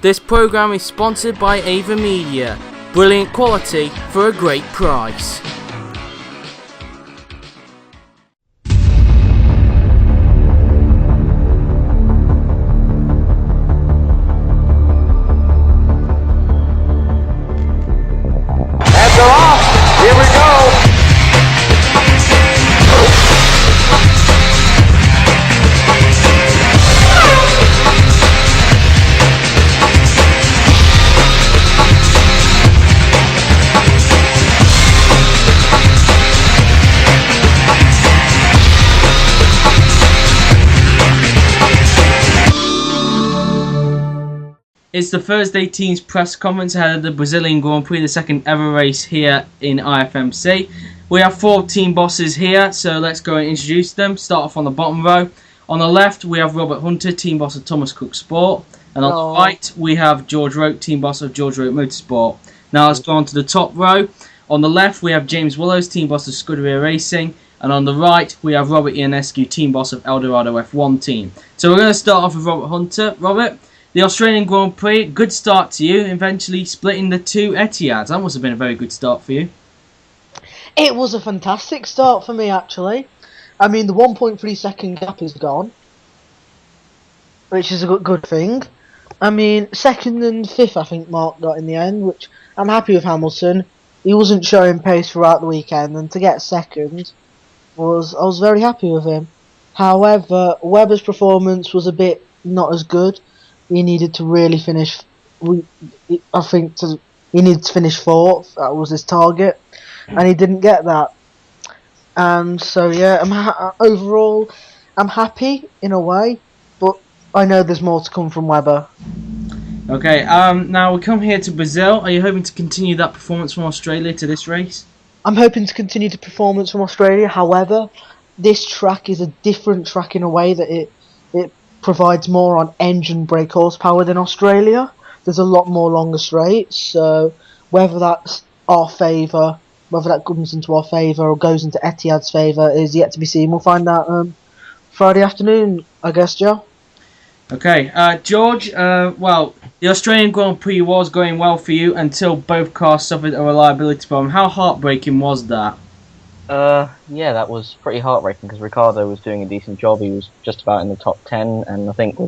This programme is sponsored by Ava Media. Brilliant quality for a great price. Hands are off. Here we go. It's the Thursday team's press conference ahead of the Brazilian Grand Prix, the second ever race here in IFMC. We have 4 team bosses here, so let's go and introduce them. Start off on the bottom row. On the left, we have Robert Hunter, team boss of Thomas Cook Sport. And on the right, we have George Roke, team boss of George Roke Motorsport. Now let's go on to the top row. On the left, we have James Willows, team boss of Scuderia Racing. And on the right, we have Robert Ionescu, team boss of Eldorado F1 team. So we're going to start off with Robert Hunter. Robert, the Australian Grand Prix, good start to you, eventually splitting the 2 Etiads. That must have been a very good start for you. It was a fantastic start for me, actually. I mean, the 1.3 second gap is gone, which is a good thing. I mean, 2nd and 5th, I think Mark got in the end, which I'm happy with Hamilton. He wasn't showing pace throughout the weekend, and to get 2nd, I was very happy with him. However, Webber's performance was a bit not as good. He needed to really finish. He needed to finish 4th. That was his target, and he didn't get that. And so yeah, overall, I'm happy in a way, but I know there's more to come from Webber. Okay. Now we come here to Brazil. Are you hoping to continue that performance from Australia to this race? I'm hoping to continue the performance from Australia. However, this track is a different track in a way that it provides more on engine brake horsepower than Australia. There's a lot more longer straights, so whether that's our favour, whether that comes into our favour or goes into Etihad's favour is yet to be seen. We'll find out Friday afternoon, I guess, Joe. Okay, George, well, the Australian Grand Prix was going well for you until both cars suffered a reliability problem. How heartbreaking was that? Yeah, that was pretty heartbreaking because Ricardo was doing a decent job. He was just about in the top 10, and I think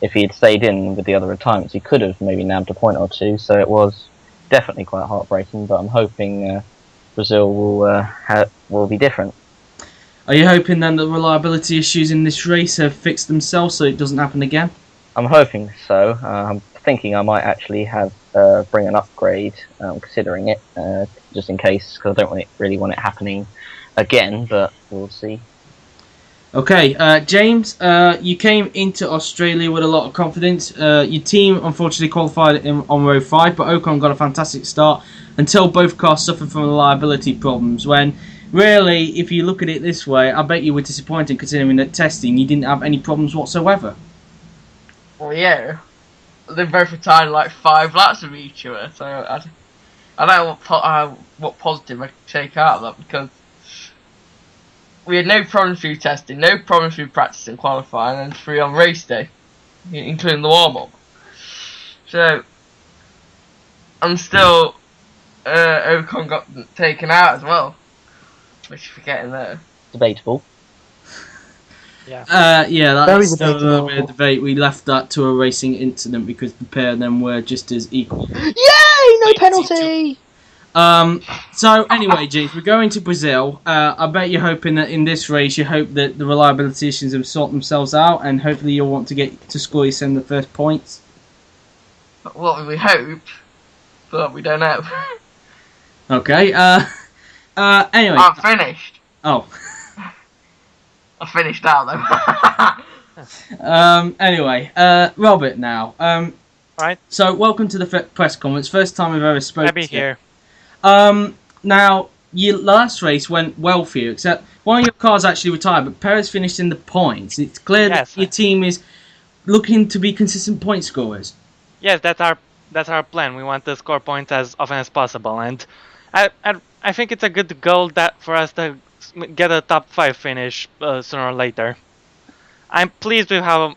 if he had stayed in with the other retirements, he could have maybe nabbed a point or 2. So it was definitely quite heartbreaking. But I'm hoping Brazil will be different. Are you hoping then that reliability issues in this race have fixed themselves so it doesn't happen again? I'm hoping so. I'm thinking I might actually have bring an upgrade, considering it, just in case, because I don't really want it happening again, but we'll see. Okay, James, you came into Australia with a lot of confidence. Your team unfortunately qualified on row 5, but Ocon got a fantastic start until both cars suffered from reliability problems, when really, if you look at it this way, I bet you were disappointed considering that testing you didn't have any problems whatsoever. Well, yeah. They both retired like 5 laps of each other, so I don't know what positive I can take out of that, because we had no problems through testing, no problems through practice and qualifying, and 3 on race day, including the warm-up. So, I'm still, Ocon got taken out as well, which you're forgetting there. Debatable. Yeah, that's still a little debatable. bit of debate. We left that to a racing incident because the pair of them were just as equal. Yay! No penalty! So anyway, James, we're going to Brazil. I bet you're hoping that in this race, you hope that the reliability issues have sorted themselves out, and hopefully you'll want to get to score yourself the first points. Well, we hope, but we don't know. Okay. Anyway. I'm finished. Oh. I finished out though. Anyway, Robert now. Right. So welcome to the press conference. First time we've ever spoken. Happy here. Now, your last race went well for you, except one of your cars actually retired, but Perez finished in the points. It's clear that your team is looking to be consistent point scorers. Yes, that's our plan. We want to score points as often as possible, and I think it's a good goal that for us to get a top 5 finish sooner or later. I'm pleased with how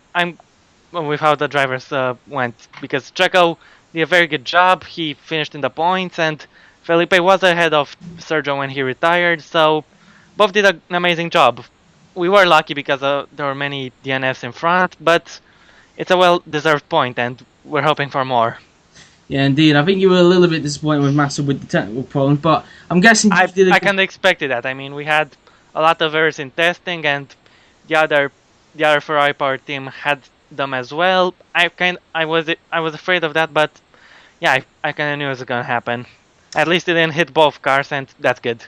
with how the drivers went, because Checo did a very good job. He finished in the points, and Felipe was ahead of Sergio when he retired. So both did an amazing job. We were lucky because there were many DNFs in front, but it's a well-deserved point, and we're hoping for more. Yeah, indeed. I think you were a little bit disappointed with Massa with the technical problems, but I'm guessing I you did a kind of expected that. I mean, we had a lot of errors in testing, and the other Ferrari power team had them as well. I was afraid of that, but yeah, I kind of knew it was gonna happen. At least it didn't hit both cars, and that's good.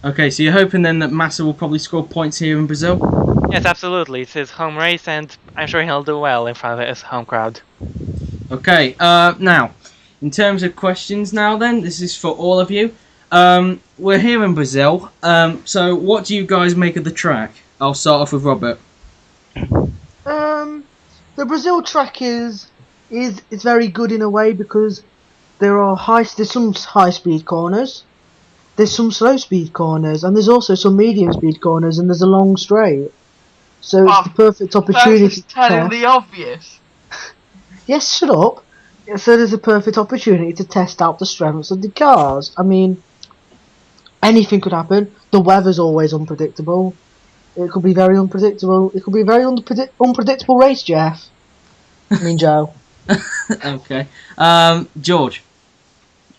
Okay, so you're hoping then that Massa will probably score points here in Brazil? Yes, absolutely. It's his home race, and I'm sure he'll do well in front of his home crowd. Okay, now, in terms of questions now then, this is for all of you. We're here in Brazil, so what do you guys make of the track? I'll start off with Robert. The Brazil track is very good in a way because there's some high speed corners, there's some slow speed corners, and there's also some medium speed corners, and there's a long straight. So it's the perfect opportunity to telling the obvious. Yes, shut up. So there's a perfect opportunity to test out the strengths of the cars. I mean, anything could happen. The weather's always unpredictable. It could be very unpredictable. It could be a very unpredictable race, Jeff. I mean, Joe. Okay. George.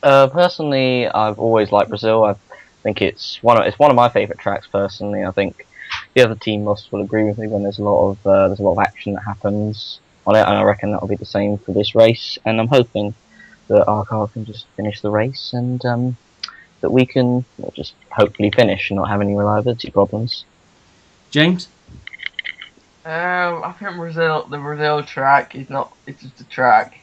Personally, I've always liked Brazil. I think it's one of my favourite tracks. Personally, I think the other team must will agree with me when there's a lot of action that happens on it, and I reckon that'll be the same for this race. And I'm hoping that our car can just finish the race, and that we can just hopefully finish and not have any reliability problems. James. I think the Brazil track is not. It's just a track.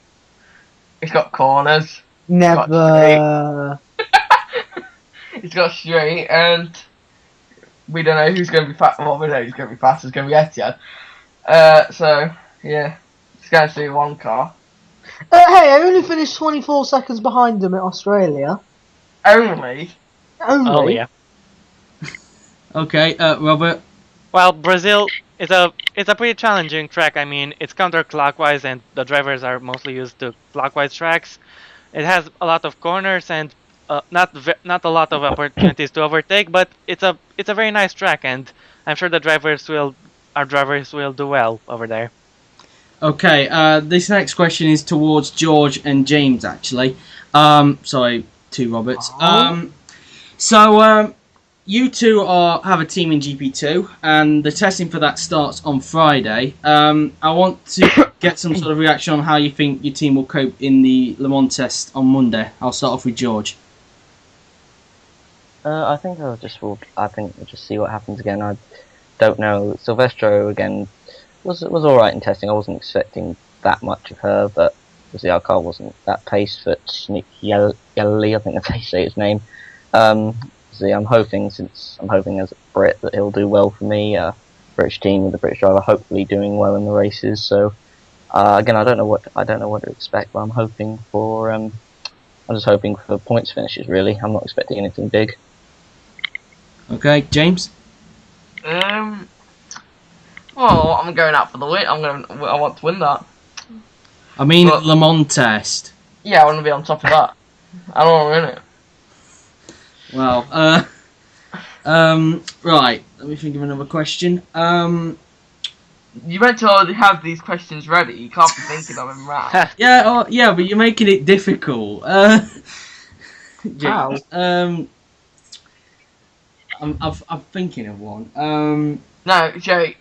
It's got corners. Never. It's got straight, and we don't know who's going to be fast. Well, we know who's going to be fast. It's going to be Etihad. So yeah, it's going to be one car. Hey, I only finished 24 seconds behind them at Australia. Only. Oh yeah. Okay, Robert. Well, Brazil is a pretty challenging track. I mean, it's counterclockwise, and the drivers are mostly used to clockwise tracks. It has a lot of corners and not a lot of opportunities to overtake, but it's a very nice track, and I'm sure our drivers will do well over there. Okay, this next question is towards George and James, actually. Sorry, two Roberts. So you two have a team in GP2, and the testing for that starts on Friday. I want to get some sort of reaction on how you think your team will cope in the Le Mans test on Monday. I'll start off with George. I think we'll just see what happens again. I don't know. Silvestro again was all right in testing. I wasn't expecting that much of her, but obviously our car wasn't that pace. But Yelly, I think that's how you say his name. I'm hoping as a Brit that he'll do well for me. British team with the British driver, hopefully doing well in the races. So again, I don't know what to expect, but I'm just hoping for points finishes. Really, I'm not expecting anything big. Okay, James. Well, I'm going out for the win. I want to win that. I mean, Le Mans test. Yeah, I want to be on top of that. I don't want to win it. Well, right. Let me think of another question. You meant to already have these questions ready. You can't be thinking of them right. Yeah, but you're making it difficult. How? I'm thinking of one. No, Jerry.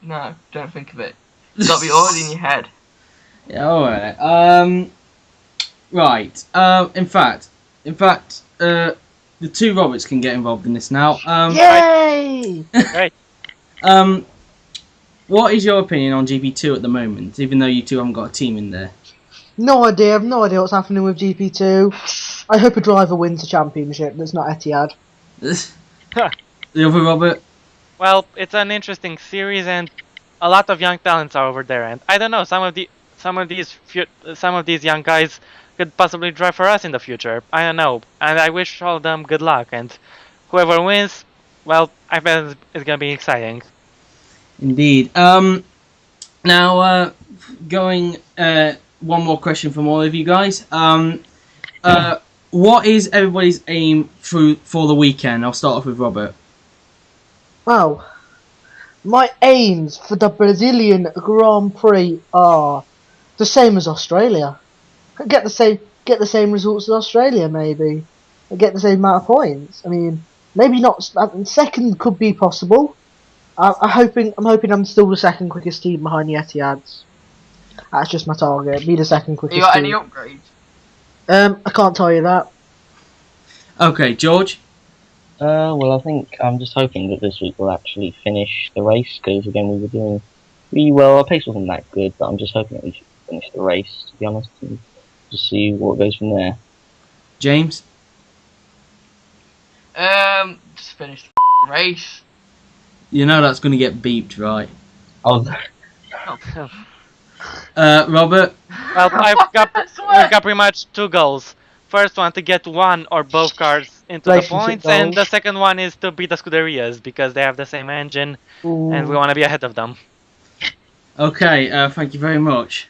No, don't think of it. It's got to be already in your head. Yeah, alright. Right. In fact, the two Roberts can get involved in this now. Yay! Right. What is your opinion on GP2 at the moment, even though you two haven't got a team in there? No idea. I've no idea what's happening with GP2. I hope a driver wins a championship that's not Etihad. The other Robert? Well, it's an interesting series, and a lot of young talents are over there. And I don't know, some of these young guys could possibly drive for us in the future. I don't know, and I wish all of them good luck. And whoever wins, well, I bet it's gonna be exciting. Indeed. Now, going. One more question from all of you guys. What is everybody's aim for the weekend? I'll start off with Robert. Well, my aims for the Brazilian Grand Prix are the same as Australia. Get the same results as Australia, maybe. Get the same amount of points. I mean, maybe not. Second could be possible. I'm hoping I'm still the second quickest team behind the Etiads. That's just my target. Be the second quickest You got team. any upgrades? I can't tell you that. Okay, George. Well, I think I'm just hoping that this week we'll actually finish the race, because again, we were doing really well. Our pace wasn't that good, but I'm just hoping that we should finish the race, to be honest, and just see what goes from there. James. Just finish the race. You know that's going to get beeped, right? Oh, Robert. Well, I've got pretty much 2 goals. First one to get 1 or both cars into the Relationship points, and the goals. second one is to beat the Scuderias because they have the same engine, and we Ooh. want to be ahead of them. Okay, thank you very much.